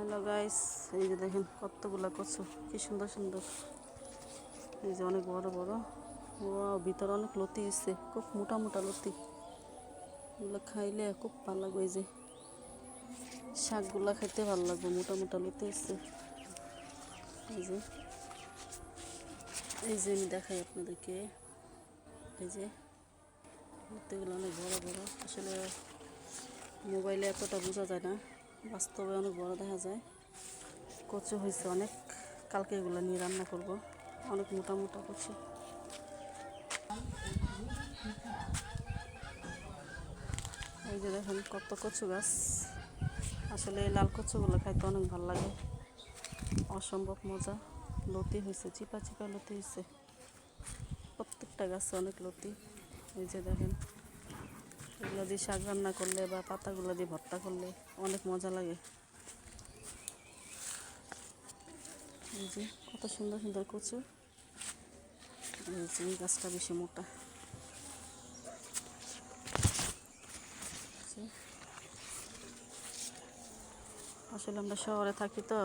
Hello guys, এই যে দেখেন কতগুলা কচু, কি সুন্দর সুন্দর। এই যে অনেক বড় বড়, ভিতরে অনেক লতি আছে, খুব মোটা মোটা লতি। এগুলো খাইলে খুব ভালো লাগবে। এই যে শাকগুলা খাইতে ভালো লাগবে, মোটা মোটা লতি আছে। এই যে আমি দেখাই আপনাদেরকে। এই যে লতিগুলো অনেক বড় বড়, আসলে মোবাইলে এতটা বোঝা যায় না, বাস্তবে অনেক বড় দেখা যায়। কচু হয়েছে অনেক, কালকে এগুলো নিয়ে রান্না করব। অনেক মোটা মোটা কচু। এই যে দেখেন কত কচু গাছ। আসলে এই লাল কচুগুলো খাইতে অনেক ভালো লাগে, অসম্ভব মজা। লতি হয়েছে, চিপা চিপা লতি হয়েছে, প্রত্যেকটা গাছে অনেক লতি। এই যে দেখেন, এগুলো দিয়ে শাক রান্না করলে বা পাতাগুলো দিয়ে ভর্তা করলে অনেক মজা লাগে। এই যে কত সুন্দর সুন্দর কচু। এই যে এই গাছটা বেশি মোটা। আসলে আমরা শহরে থাকি তো,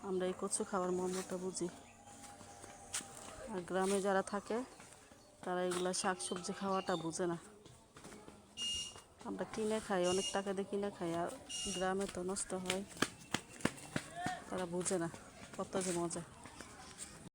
আমরা এই কচু খাওয়ার মর্মটা বুঝি। আর গ্রামে যারা থাকে তারা এগুলা শাক সবজি খাওয়াটা বুঝে না। আমরা কিনে খাই, অনেক টাকা দিয়ে কিনে খাই, আর গ্রামে তো নষ্ট হয়, তারা বুঝে না কত যে মজা।